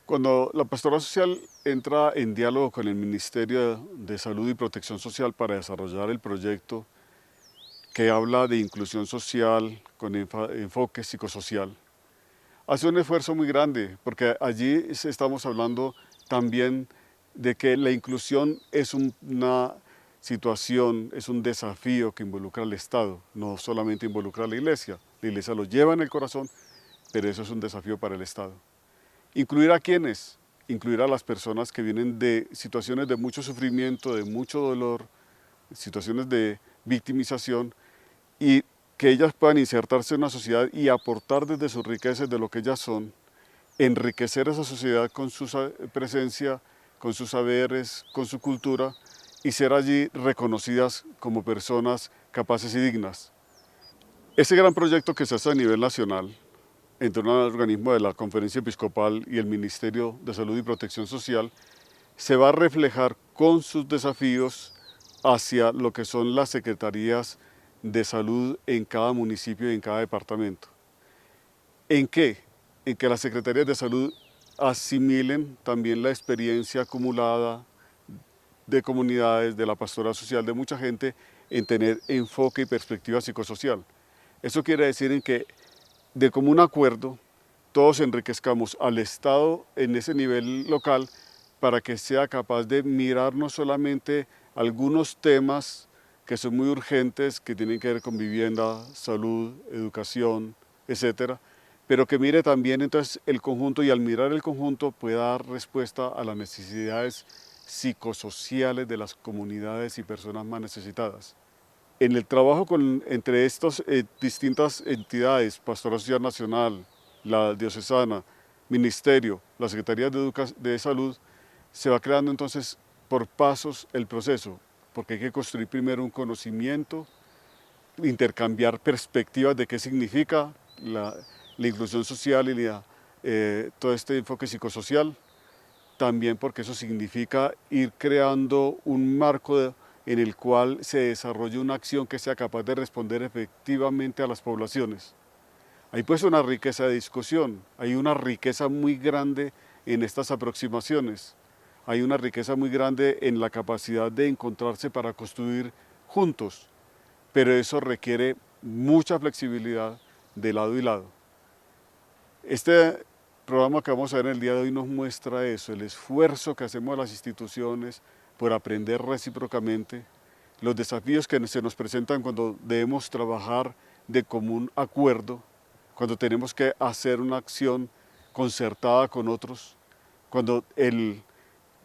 Cuando la Pastoral Social entra en diálogo con el Ministerio de Salud y Protección Social para desarrollar el proyecto que habla de inclusión social con enfoque psicosocial, hace un esfuerzo muy grande porque allí estamos hablando también de que la inclusión es una situación, es un desafío que involucra al Estado, no solamente involucra a la Iglesia. La Iglesia lo lleva en el corazón, pero eso es un desafío para el Estado. ¿Incluir a quiénes? Incluir a las personas que vienen de situaciones de mucho sufrimiento, de mucho dolor, situaciones de victimización, y que ellas puedan insertarse en una sociedad y aportar desde sus riquezas, de lo que ellas son, enriquecer esa sociedad con su presencia, con sus saberes, con su cultura, y ser allí reconocidas como personas capaces y dignas. Ese gran proyecto que se hace a nivel nacional, entre un organismo de la Conferencia Episcopal y el Ministerio de Salud y Protección Social, se va a reflejar con sus desafíos hacia lo que son las secretarías de salud en cada municipio y en cada departamento. ¿En qué? En que las secretarías de salud asimilen también la experiencia acumulada de comunidades, de la pastoral social, de mucha gente, en tener enfoque y perspectiva psicosocial. Eso quiere decir en que de común acuerdo todos enriquezcamos al Estado en ese nivel local para que sea capaz de mirar no solamente algunos temas que son muy urgentes, que tienen que ver con vivienda, salud, educación, etcétera, pero que mire también entonces el conjunto, y al mirar el conjunto pueda dar respuesta a las necesidades psicosociales de las comunidades y personas más necesitadas. En el trabajo entre estas distintas entidades, Pastoral Social Nacional, la Diocesana, Ministerio, la Secretaría de Salud, se va creando entonces por pasos el proceso, porque hay que construir primero un conocimiento, intercambiar perspectivas de qué significa la inclusión social y todo este enfoque psicosocial, también porque eso significa ir creando un marco en el cual se desarrolle una acción que sea capaz de responder efectivamente a las poblaciones. Hay pues una riqueza de discusión, hay una riqueza muy grande en estas aproximaciones, hay una riqueza muy grande en la capacidad de encontrarse para construir juntos, pero eso requiere mucha flexibilidad de lado y lado. Este programa que vamos a ver en el día de hoy nos muestra eso, el esfuerzo que hacemos las instituciones por aprender recíprocamente, los desafíos que se nos presentan cuando debemos trabajar de común acuerdo, cuando tenemos que hacer una acción concertada con otros, cuando el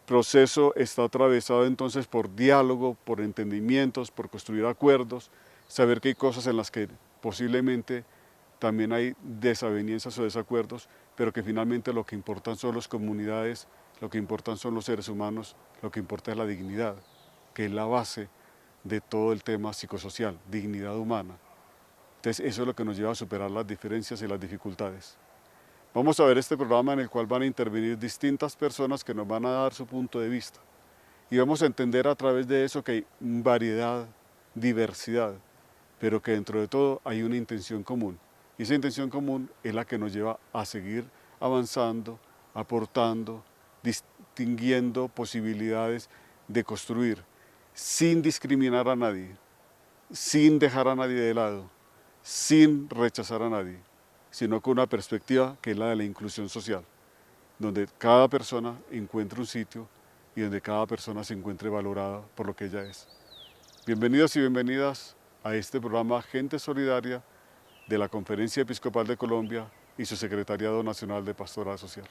proceso está atravesado entonces por diálogo, por entendimientos, por construir acuerdos, saber que hay cosas en las que posiblemente también hay desavenencias o desacuerdos, pero que finalmente lo que importan son las comunidades, lo que importan son los seres humanos, lo que importa es la dignidad, que es la base de todo el tema psicosocial, dignidad humana. Entonces eso es lo que nos lleva a superar las diferencias y las dificultades. Vamos a ver este programa en el cual van a intervenir distintas personas que nos van a dar su punto de vista. Y vamos a entender a través de eso que hay variedad, diversidad, pero que dentro de todo hay una intención común. Y esa intención común es la que nos lleva a seguir avanzando, aportando, distinguiendo posibilidades de construir, sin discriminar a nadie, sin dejar a nadie de lado, sin rechazar a nadie, sino con una perspectiva que es la de la inclusión social, donde cada persona encuentre un sitio y donde cada persona se encuentre valorada por lo que ella es. Bienvenidos y bienvenidas a este programa Gente Solidaria de la Conferencia Episcopal de Colombia y su Secretariado Nacional de Pastoral Social.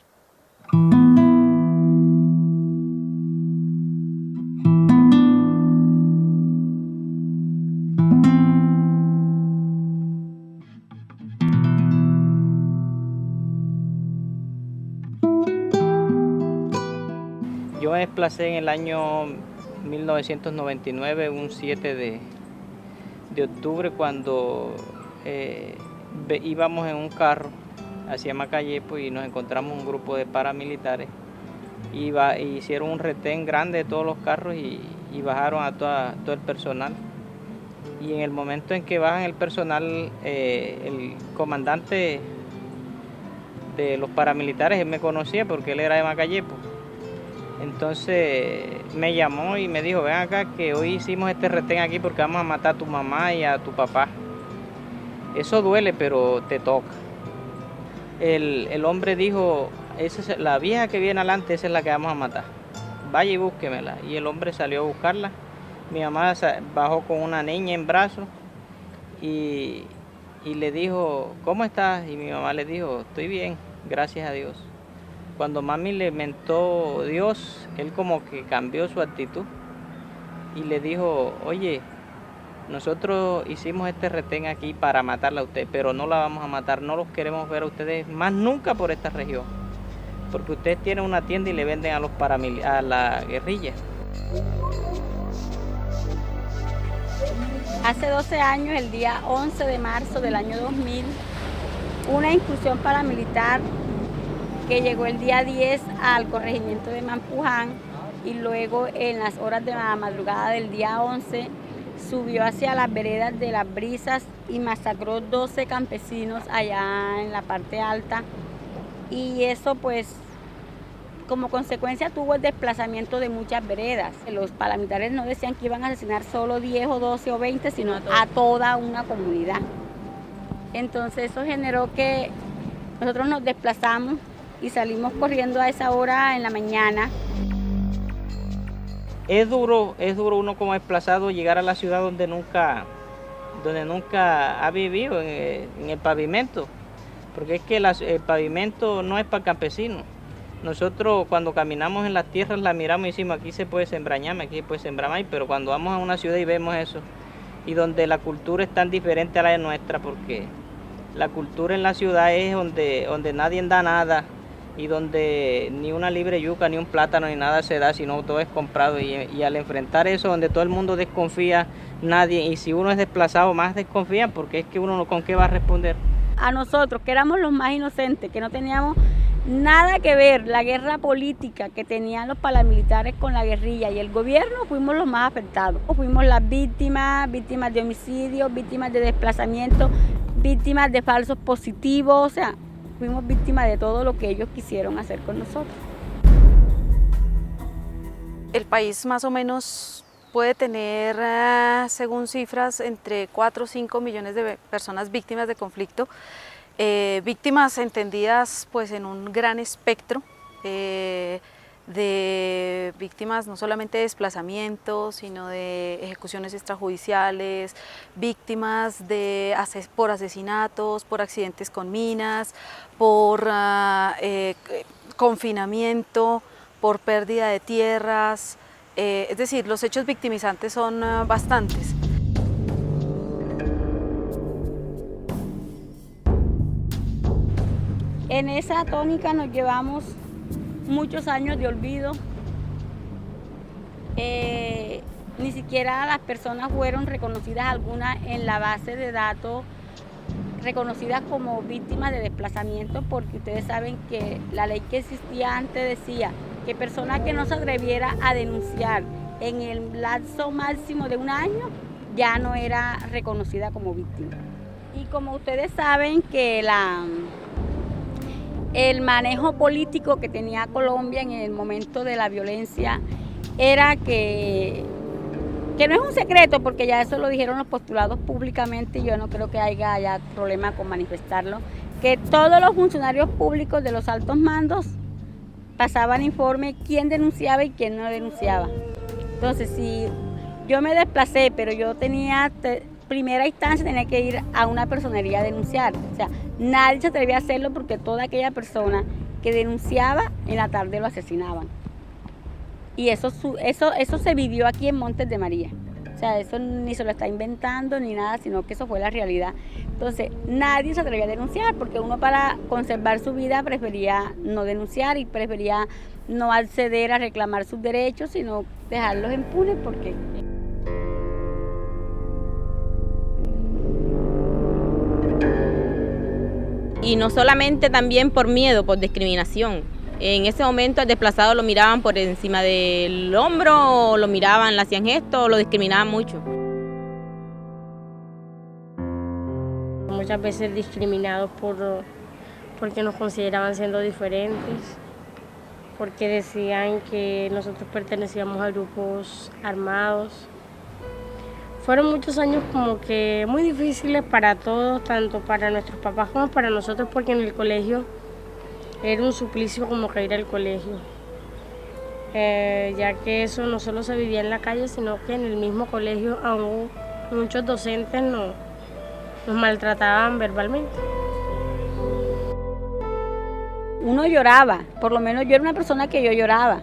Yo me desplacé en el año 1999, un 7 de octubre, cuando íbamos en un carro hacia Macayepo y nos encontramos un grupo de paramilitares. Hicieron un retén grande de todos los carros y bajaron a todo el personal. Y en el momento en que bajan el personal, el comandante de los paramilitares, él me conocía porque él era de Macayepo. Entonces me llamó y me dijo, ven acá que hoy hicimos este retén aquí porque vamos a matar a tu mamá y a tu papá. Eso duele, pero te toca. El hombre dijo, esa es la vieja que viene adelante, esa es la que vamos a matar. Vaya y búsquemela. Y el hombre salió a buscarla. Mi mamá bajó con una niña en brazos y le dijo, ¿cómo estás? Y mi mamá le dijo, estoy bien, gracias a Dios. Cuando mami le mentó Dios, él como que cambió su actitud y le dijo, oye, nosotros hicimos este retén aquí para matarla a usted, pero no la vamos a matar, no los queremos ver a ustedes más nunca por esta región, porque ustedes tienen una tienda y le venden a la guerrilla. Hace 12 años, el día 11 de marzo del año 2000, una incursión paramilitar que llegó el día 10 al corregimiento de Mampuján y luego en las horas de la madrugada del día 11 subió hacia las veredas de Las Brisas y masacró 12 campesinos allá en la parte alta, y eso pues como consecuencia tuvo el desplazamiento de muchas veredas. Los paramilitares no decían que iban a asesinar solo 10 o 12 o 20, sino a toda una comunidad. Entonces eso generó que nosotros nos desplazamos y salimos corriendo a esa hora en la mañana. Es duro uno como desplazado llegar a la ciudad donde nunca ha vivido, en el pavimento, porque es que el pavimento no es para campesinos. Nosotros cuando caminamos en las tierras la miramos y decimos, aquí se puede sembrar ñame, aquí se puede sembrar maíz, pero cuando vamos a una ciudad y vemos eso, y donde la cultura es tan diferente a la de nuestra, porque la cultura en la ciudad es donde nadie da nada, y donde ni una libre yuca, ni un plátano, ni nada se da, sino todo es comprado, y al enfrentar eso, donde todo el mundo desconfía, nadie, y si uno es desplazado, más desconfían, porque es que uno con qué va a responder. A nosotros, que éramos los más inocentes, que no teníamos nada que ver, la guerra política que tenían los paramilitares con la guerrilla y el gobierno, fuimos los más afectados. Fuimos las víctimas de homicidios, víctimas de desplazamiento, víctimas de falsos positivos, o sea, fuimos víctimas de todo lo que ellos quisieron hacer con nosotros. El país más o menos puede tener, según cifras, entre 4 o 5 millones de personas víctimas de conflicto, víctimas entendidas pues en un gran espectro de víctimas no solamente de desplazamientos, sino de ejecuciones extrajudiciales, víctimas por asesinatos, por accidentes con minas, por confinamiento, por pérdida de tierras, es decir, los hechos victimizantes son bastantes. En esa tónica nos llevamos muchos años de olvido. Ni siquiera las personas fueron reconocidas algunas en la base de datos, reconocidas como víctimas de desplazamiento, porque ustedes saben que la ley que existía antes decía que persona que no se atreviera a denunciar en el lapso máximo de un año ya no era reconocida como víctima. Y como ustedes saben que el manejo político que tenía Colombia en el momento de la violencia era que no es un secreto, porque ya eso lo dijeron los postulados públicamente y yo no creo que haya problema con manifestarlo, que todos los funcionarios públicos de los altos mandos pasaban informe quién denunciaba y quién no denunciaba. Entonces, si yo me desplacé, pero yo tenía primera instancia, tenía que ir a una personería a denunciar. O sea, nadie se atrevía a hacerlo porque toda aquella persona que denunciaba en la tarde lo asesinaban. Y eso se vivió aquí en Montes de María. O sea, eso ni se lo está inventando ni nada, sino que eso fue la realidad. Entonces, nadie se atrevía a denunciar porque uno, para conservar su vida, prefería no denunciar y prefería no acceder a reclamar sus derechos, sino dejarlos impunes porque... Y no solamente también por miedo, por discriminación. En ese momento al desplazado lo miraban por encima del hombro, o lo miraban, le hacían gestos, o lo discriminaban mucho. Muchas veces discriminados por porque nos consideraban siendo diferentes, porque decían que nosotros pertenecíamos a grupos armados. Fueron muchos años como que muy difíciles para todos, tanto para nuestros papás como para nosotros, porque en el colegio era un suplicio como que ir al colegio, ya que eso no solo se vivía en la calle, sino que en el mismo colegio aún muchos docentes nos maltrataban verbalmente. Uno lloraba, por lo menos yo era una persona que yo lloraba,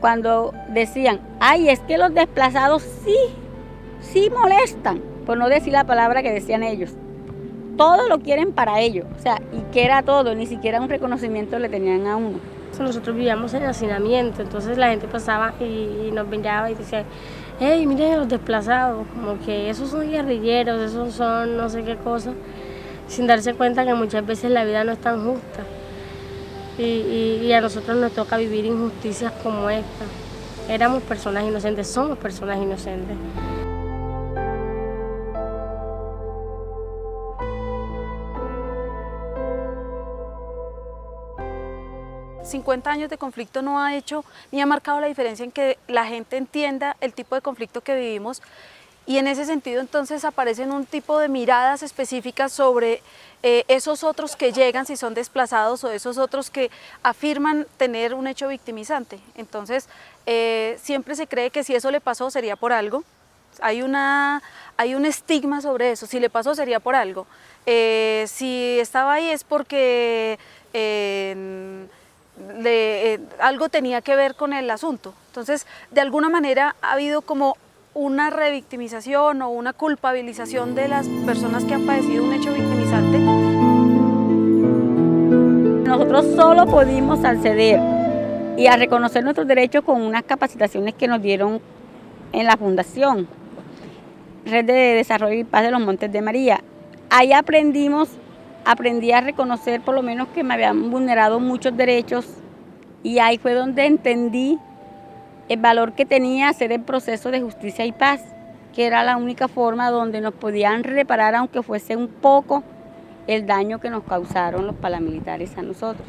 cuando decían, ay, es que los desplazados sí molestan, por no decir la palabra que decían ellos. Todo lo quieren para ellos, o sea, y que era todo, ni siquiera un reconocimiento le tenían a uno. Nosotros vivíamos en hacinamiento, entonces la gente pasaba y nos miraba y decía, hey, miren los desplazados, como que esos son guerrilleros, esos son no sé qué cosa, sin darse cuenta que muchas veces la vida no es tan justa. Y a nosotros nos toca vivir injusticias como esta. Éramos personas inocentes, somos personas inocentes. $50 años de conflicto no ha hecho ni ha marcado la diferencia en que la gente entienda el tipo de conflicto que vivimos, y en ese sentido entonces aparecen un tipo de miradas específicas sobre esos otros que llegan si son desplazados o esos otros que afirman tener un hecho victimizante. Entonces siempre se cree que si eso le pasó sería por algo, hay un estigma sobre eso, si le pasó sería por algo, si estaba ahí es porque algo tenía que ver con el asunto. Entonces, de alguna manera ha habido como una revictimización o una culpabilización de las personas que han padecido un hecho victimizante. Nosotros solo pudimos acceder y a reconocer nuestros derechos con unas capacitaciones que nos dieron en la Fundación Red de Desarrollo y Paz de los Montes de María. Ahí aprendí a reconocer por lo menos que me habían vulnerado muchos derechos, y ahí fue donde entendí el valor que tenía hacer el proceso de justicia y paz, que era la única forma donde nos podían reparar, aunque fuese un poco, el daño que nos causaron los paramilitares a nosotros.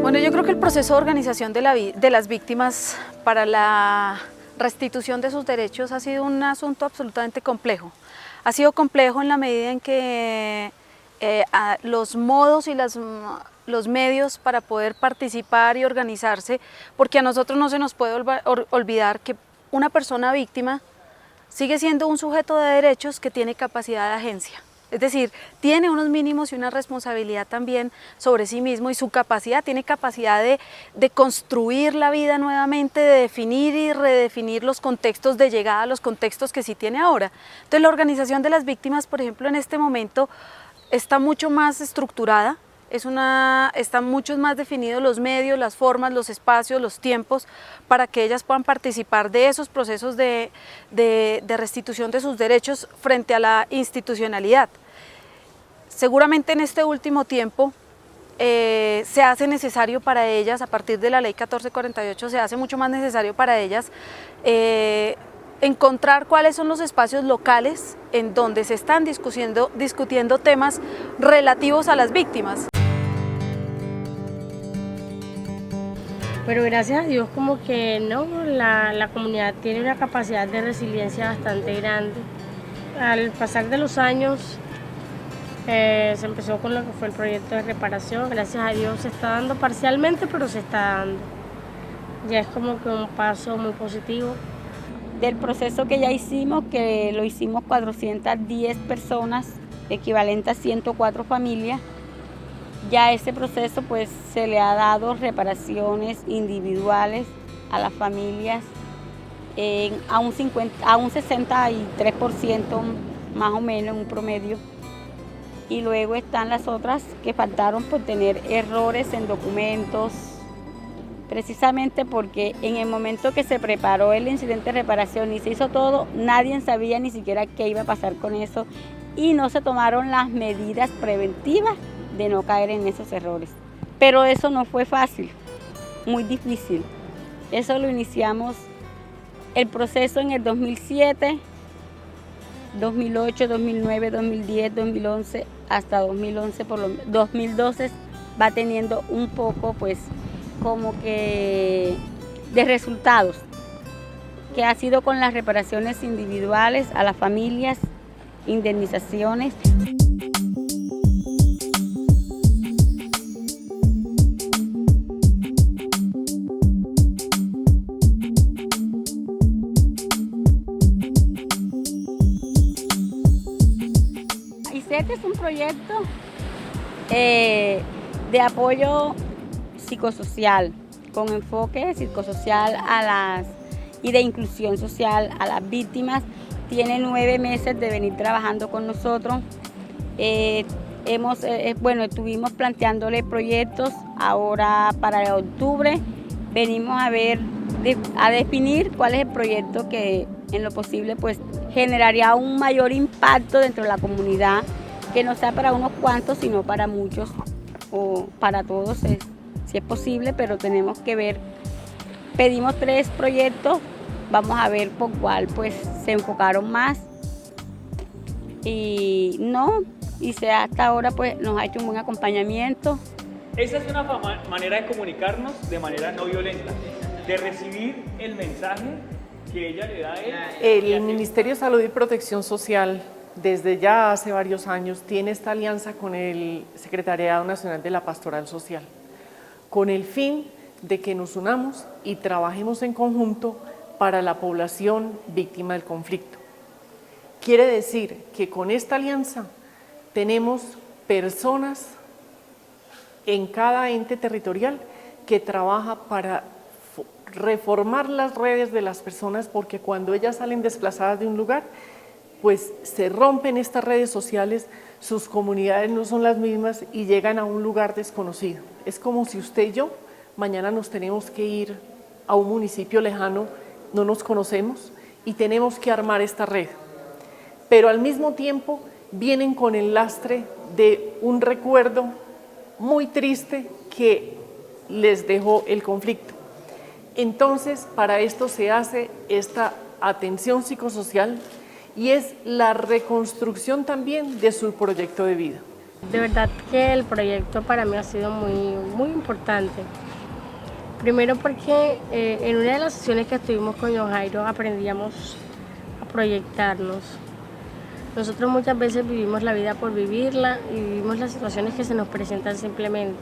Bueno, yo creo que el proceso de organización de las víctimas para la restitución de sus derechos ha sido un asunto absolutamente complejo. Ha sido complejo en la medida en que los modos y los medios para poder participar y organizarse, porque a nosotros no se nos puede olvidar que una persona víctima sigue siendo un sujeto de derechos que tiene capacidad de agencia. Es decir, tiene unos mínimos y una responsabilidad también sobre sí mismo, y su capacidad, tiene capacidad de construir la vida nuevamente, de definir y redefinir los contextos de llegada, los contextos que sí tiene ahora. Entonces la organización de las víctimas, por ejemplo, en este momento está mucho más estructurada, están mucho más definidos los medios, las formas, los espacios, los tiempos para que ellas puedan participar de esos procesos de restitución de sus derechos frente a la institucionalidad. Seguramente en este último tiempo se hace necesario para ellas, a partir de la ley 1448, se hace mucho más necesario para ellas encontrar cuáles son los espacios locales en donde se están discutiendo temas relativos a las víctimas. Pero gracias a Dios como que no, la comunidad tiene una capacidad de resiliencia bastante grande. Al pasar de los años se empezó con lo que fue el proyecto de reparación. Gracias a Dios se está dando parcialmente, pero se está dando. Ya es como que un paso muy positivo. Del proceso que ya hicimos, que lo hicimos 410 personas, equivalente a 104 familias, ya ese proceso pues se le ha dado reparaciones individuales a las familias a un 63% más o menos en un promedio, y luego están las otras que faltaron por tener errores en documentos, precisamente porque en el momento que se preparó el incidente de reparación y se hizo todo, nadie sabía ni siquiera qué iba a pasar con eso, y no se tomaron las medidas preventivas de no caer en esos errores. Pero eso no fue fácil, muy difícil. Eso lo iniciamos el proceso en el 2007, 2008, 2009, 2010, 2011, hasta 2011, 2012 va teniendo un poco pues como que de resultados, que ha sido con las reparaciones individuales a las familias, indemnizaciones. ICET es un proyecto de apoyo psicosocial, con enfoque psicosocial y de inclusión social a las víctimas. Tiene 9 meses de venir trabajando con nosotros. Estuvimos planteándole proyectos. Ahora para octubre venimos a definir cuál es el proyecto que en lo posible pues generaría un mayor impacto dentro de la comunidad, que no sea para unos cuantos, sino para muchos o para todos, si es posible, pero tenemos que ver. Pedimos 3 proyectos, vamos a ver por cuál pues se enfocaron más y hasta ahora pues nos ha hecho un buen acompañamiento. Esa es una manera de comunicarnos de manera no violenta, de recibir el mensaje que ella le da a él. El Ministerio de Salud y Protección Social desde ya hace varios años tiene esta alianza con el Secretariado Nacional de la Pastoral Social, con el fin de que nos unamos y trabajemos en conjunto para la población víctima del conflicto. Quiere decir que con esta alianza tenemos personas en cada ente territorial que trabaja para reformar las redes de las personas, porque cuando ellas salen desplazadas de un lugar, pues se rompen estas redes sociales, sus comunidades no son las mismas y llegan a un lugar desconocido. Es como si usted y yo mañana nos tenemos que ir a un municipio lejano, no nos conocemos y tenemos que armar esta red. Pero al mismo tiempo vienen con el lastre de un recuerdo muy triste que les dejó el conflicto. Entonces, para esto se hace esta atención psicosocial y es la reconstrucción también de su proyecto de vida. De verdad que el proyecto para mí ha sido muy importante. Primero porque en una de las sesiones que estuvimos con John Jairo aprendíamos a proyectarnos. Nosotros muchas veces vivimos la vida por vivirla y vivimos las situaciones que se nos presentan simplemente.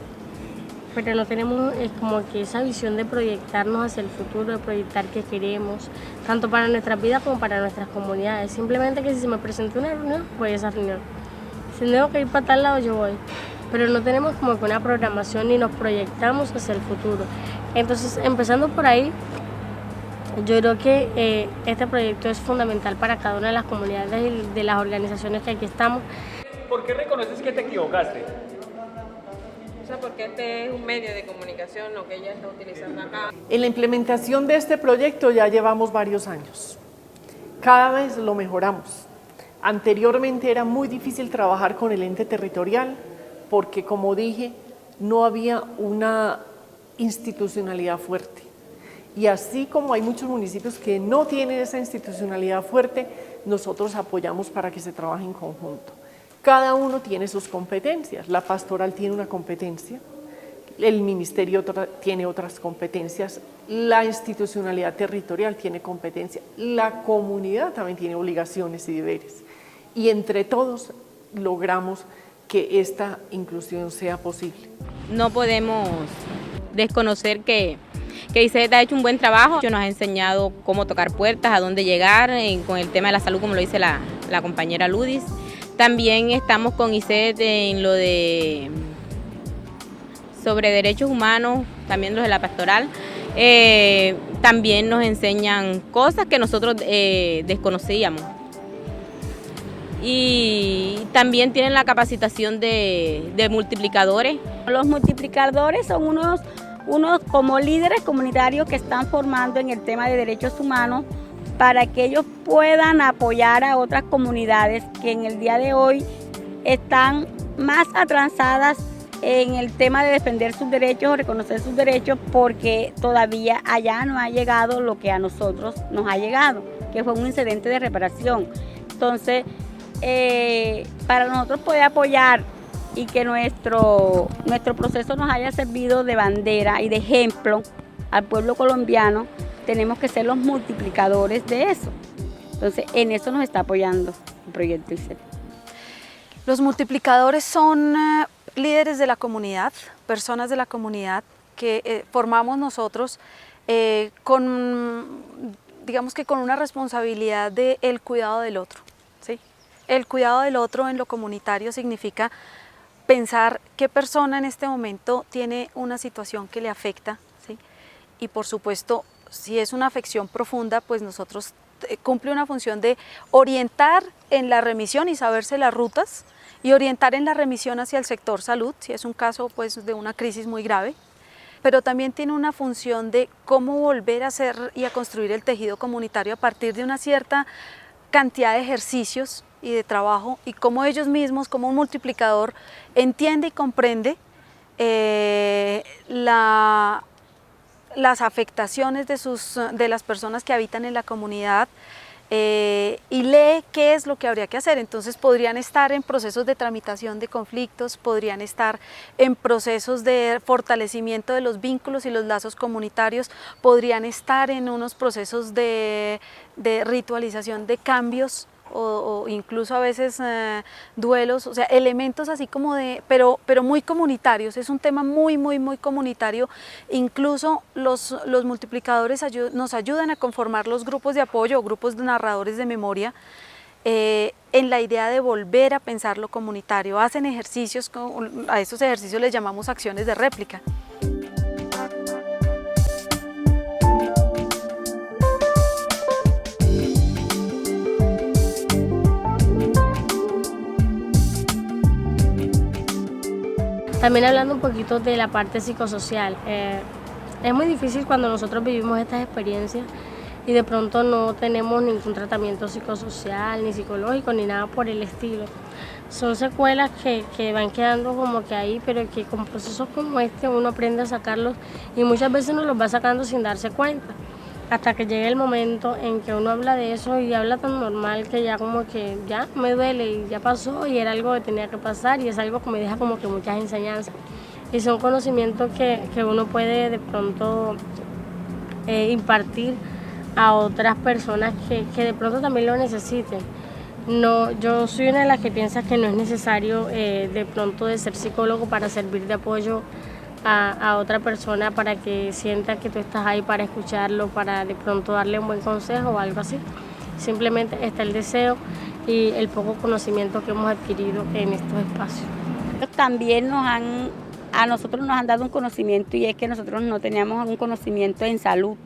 Pero no tenemos como que esa visión de proyectarnos hacia el futuro, de proyectar qué queremos, tanto para nuestras vidas como para nuestras comunidades. Simplemente que si se me presenta una reunión, voy a esa reunión. Si tengo que ir para tal lado, yo voy. Pero no tenemos como que una programación ni nos proyectamos hacia el futuro. Entonces, empezando por ahí, yo creo que este proyecto es fundamental para cada una de las comunidades y de las organizaciones que aquí estamos. ¿Por qué reconoces que te equivocaste? O sea, porque este es un medio de comunicación lo que ella está utilizando acá. En la implementación de este proyecto ya llevamos varios años. Cada vez lo mejoramos. Anteriormente era muy difícil trabajar con el ente territorial porque, como dije, no había una institucionalidad fuerte. Y así como hay muchos municipios que no tienen esa institucionalidad fuerte, nosotros apoyamos para que se trabaje en conjunto. Cada uno tiene sus competencias, la pastoral tiene una competencia, el ministerio tiene otras competencias, la institucionalidad territorial tiene competencia, la comunidad también tiene obligaciones y deberes. Y entre todos logramos que esta inclusión sea posible. No podemos desconocer que ICET ha hecho un buen trabajo, nos ha enseñado cómo tocar puertas, a dónde llegar con el tema de la salud, como lo dice la compañera Ludis. También estamos con ICET en lo de sobre derechos humanos, también los de la pastoral. También nos enseñan cosas que nosotros desconocíamos. Y también tienen la capacitación de multiplicadores. Los multiplicadores son unos como líderes comunitarios que están formando en el tema de derechos humanos para que ellos puedan apoyar a otras comunidades que en el día de hoy están más atrasadas en el tema de defender sus derechos, reconocer sus derechos, porque todavía allá no ha llegado lo que a nosotros nos ha llegado, que fue un incidente de reparación. Entonces, para nosotros poder apoyar y que nuestro proceso nos haya servido de bandera y de ejemplo al pueblo colombiano, tenemos que ser los multiplicadores de eso. Entonces, en eso nos está apoyando el proyecto ICEP. Los multiplicadores son líderes de la comunidad, personas de la comunidad que formamos nosotros digamos que con una responsabilidad del cuidado del otro, ¿sí? El cuidado del otro en lo comunitario significa pensar qué persona en este momento tiene una situación que le afecta, ¿sí? Y por supuesto, si es una afección profunda, pues nosotros cumple una función de orientar en la remisión y saberse las rutas y orientar en la remisión hacia el sector salud, si es un caso pues, de una crisis muy grave, pero también tiene una función de cómo volver a hacer y a construir el tejido comunitario a partir de una cierta cantidad de ejercicios y de trabajo y cómo ellos mismos, como un multiplicador, entiende y comprende las afectaciones de las personas que habitan en la comunidad y lee qué es lo que habría que hacer. Entonces podrían estar en procesos de tramitación de conflictos, podrían estar en procesos de fortalecimiento de los vínculos y los lazos comunitarios, podrían estar en unos procesos de ritualización de cambios o incluso a veces duelos, o sea, elementos así como pero muy comunitarios. Es un tema muy comunitario. Incluso los multiplicadores nos ayudan a conformar los grupos de apoyo o grupos de narradores de memoria en la idea de volver a pensar lo comunitario. Hacen ejercicios, a esos ejercicios les llamamos acciones de réplica. También hablando un poquito de la parte psicosocial, es muy difícil cuando nosotros vivimos estas experiencias y de pronto no tenemos ningún tratamiento psicosocial, ni psicológico, ni nada por el estilo. Son secuelas que van quedando como que ahí, pero que con procesos como este uno aprende a sacarlos y muchas veces uno los va sacando sin darse cuenta. Hasta que llega el momento en que uno habla de eso y habla tan normal que ya como que ya me duele y ya pasó y era algo que tenía que pasar y es algo que me deja como que muchas enseñanzas. Y son conocimientos que uno puede de pronto impartir a otras personas que de pronto también lo necesiten. No, yo soy una de las que piensa que no es necesario de pronto de ser psicólogo para servir de apoyo a otra persona para que sienta que tú estás ahí para escucharlo, para de pronto darle un buen consejo o algo así. Simplemente está el deseo y el poco conocimiento que hemos adquirido en estos espacios. También a nosotros nos han dado un conocimiento y es que nosotros no teníamos un conocimiento en salud.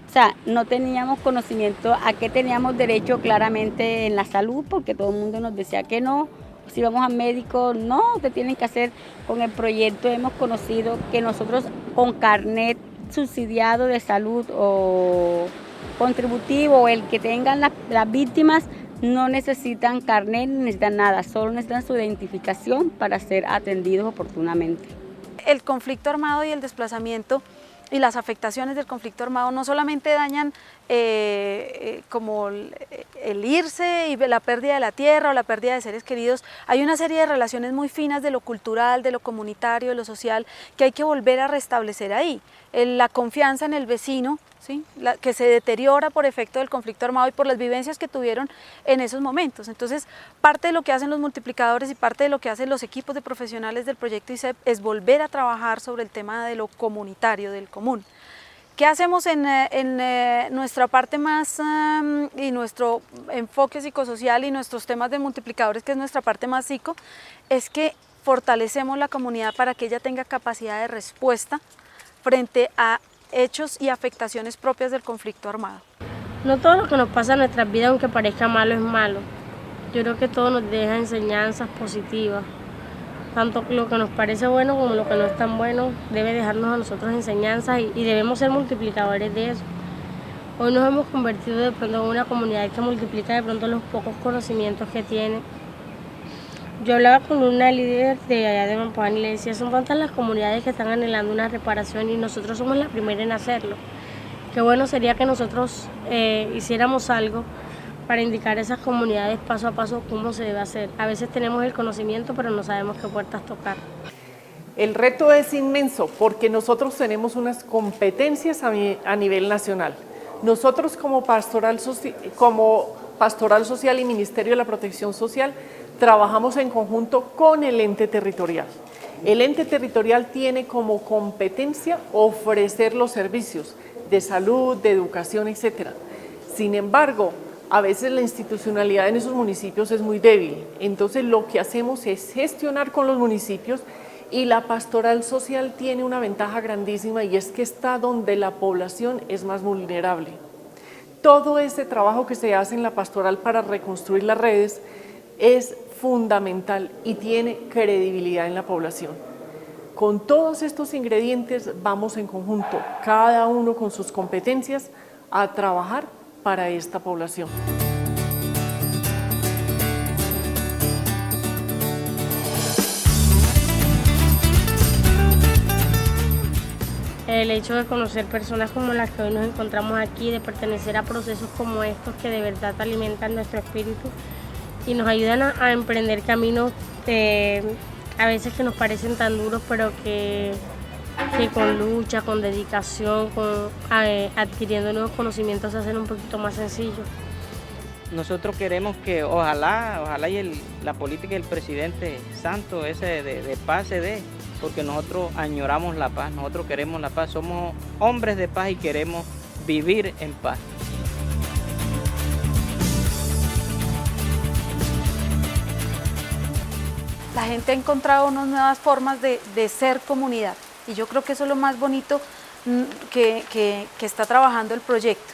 O sea, no teníamos conocimiento a qué teníamos derecho claramente en la salud porque todo el mundo nos decía que no. Si vamos al médico, no, te tienen que hacer. Con el proyecto hemos conocido que nosotros con carnet subsidiado de salud o contributivo o el que tengan las víctimas no necesitan carnet, ni necesitan nada, solo necesitan su identificación para ser atendidos oportunamente. El conflicto armado y el desplazamiento y las afectaciones del conflicto armado no solamente dañan como el irse y la pérdida de la tierra o la pérdida de seres queridos, hay una serie de relaciones muy finas de lo cultural, de lo comunitario, de lo social, que hay que volver a restablecer ahí. La confianza en el vecino, ¿sí? Que se deteriora por efecto del conflicto armado y por las vivencias que tuvieron en esos momentos. Entonces, parte de lo que hacen los multiplicadores y parte de lo que hacen los equipos de profesionales del proyecto ICEP es volver a trabajar sobre el tema de lo comunitario, del común. ¿Qué hacemos en nuestra parte más y nuestro enfoque psicosocial y nuestros temas de multiplicadores, que es nuestra parte más psico? Es que fortalecemos la comunidad para que ella tenga capacidad de respuesta frente a hechos y afectaciones propias del conflicto armado. No todo lo que nos pasa en nuestras vidas, aunque parezca malo, es malo. Yo creo que todo nos deja enseñanzas positivas. Tanto lo que nos parece bueno como lo que no es tan bueno debe dejarnos a nosotros enseñanzas y debemos ser multiplicadores de eso. Hoy nos hemos convertido de pronto en una comunidad que multiplica de pronto los pocos conocimientos que tiene. Yo hablaba con una líder de allá de Mampán y le decía, son tantas las comunidades que están anhelando una reparación y nosotros somos la primera en hacerlo. Qué bueno sería que nosotros hiciéramos algo para indicar a esas comunidades paso a paso cómo se debe hacer. A veces tenemos el conocimiento, pero no sabemos qué puertas tocar. El reto es inmenso porque nosotros tenemos unas competencias a nivel nacional. Nosotros como Pastoral Social y Ministerio de la Protección Social trabajamos en conjunto con el ente territorial. El ente territorial tiene como competencia ofrecer los servicios de salud, de educación, etc. Sin embargo, a veces la institucionalidad en esos municipios es muy débil. Entonces lo que hacemos es gestionar con los municipios y la pastoral social tiene una ventaja grandísima y es que está donde la población es más vulnerable. Todo ese trabajo que se hace en la pastoral para reconstruir las redes es fundamental y tiene credibilidad en la población. Con todos estos ingredientes vamos en conjunto, cada uno con sus competencias, a trabajar para esta población. El hecho de conocer personas como las que hoy nos encontramos aquí, de pertenecer a procesos como estos que de verdad alimentan nuestro espíritu y nos ayudan a emprender caminos a veces que nos parecen tan duros, pero que con lucha, con dedicación, adquiriendo nuevos conocimientos se hacen un poquito más sencillos. Nosotros queremos que ojalá y la política del presidente Santos ese de paz se dé, porque nosotros añoramos la paz, nosotros queremos la paz, somos hombres de paz y queremos vivir en paz. La gente ha encontrado unas nuevas formas de ser comunidad y yo creo que eso es lo más bonito que está trabajando el proyecto.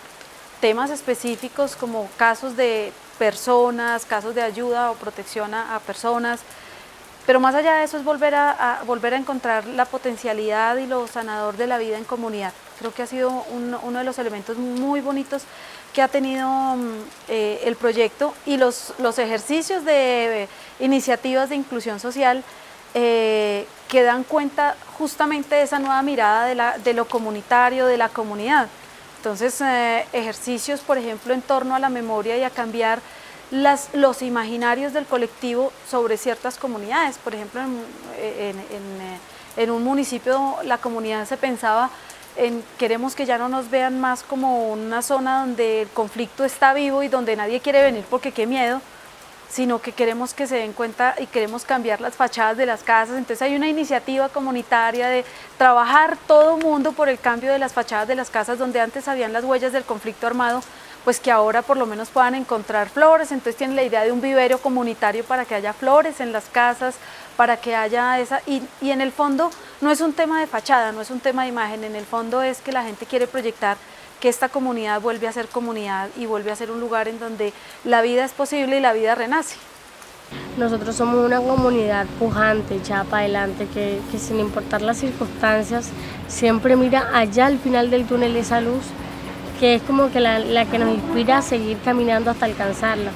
Temas específicos como casos de personas, casos de ayuda o protección a personas, pero más allá de eso es volver a encontrar la potencialidad y lo sanador de la vida en comunidad. Creo que ha sido uno de los elementos muy bonitos que ha tenido el proyecto y los ejercicios de iniciativas de inclusión social que dan cuenta justamente de esa nueva mirada de lo comunitario, de la comunidad. Entonces, ejercicios, por ejemplo, en torno a la memoria y a cambiar los imaginarios del colectivo sobre ciertas comunidades. Por ejemplo, en un municipio la comunidad se pensaba queremos que ya no nos vean más como una zona donde el conflicto está vivo y donde nadie quiere venir porque qué miedo, sino que queremos que se den cuenta y queremos cambiar las fachadas de las casas. Entonces hay una iniciativa comunitaria de trabajar todo el mundo por el cambio de las fachadas de las casas donde antes habían las huellas del conflicto armado, pues que ahora por lo menos puedan encontrar flores. Entonces tienen la idea de un vivero comunitario para que haya flores en las casas, para que haya esa... Y en el fondo no es un tema de fachada, no es un tema de imagen, en el fondo es que la gente quiere proyectar que esta comunidad vuelve a ser comunidad y vuelve a ser un lugar en donde la vida es posible y la vida renace. Nosotros somos una comunidad pujante, echada para adelante, que sin importar las circunstancias siempre mira allá al final del túnel esa luz, que es como que la que nos inspira a seguir caminando hasta alcanzarla.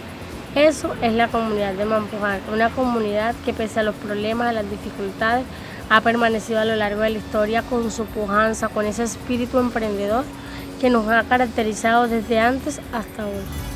Eso es la comunidad de Mampuján, una comunidad que pese a los problemas, a las dificultades, ha permanecido a lo largo de la historia con su pujanza, con ese espíritu emprendedor que nos ha caracterizado desde antes hasta hoy.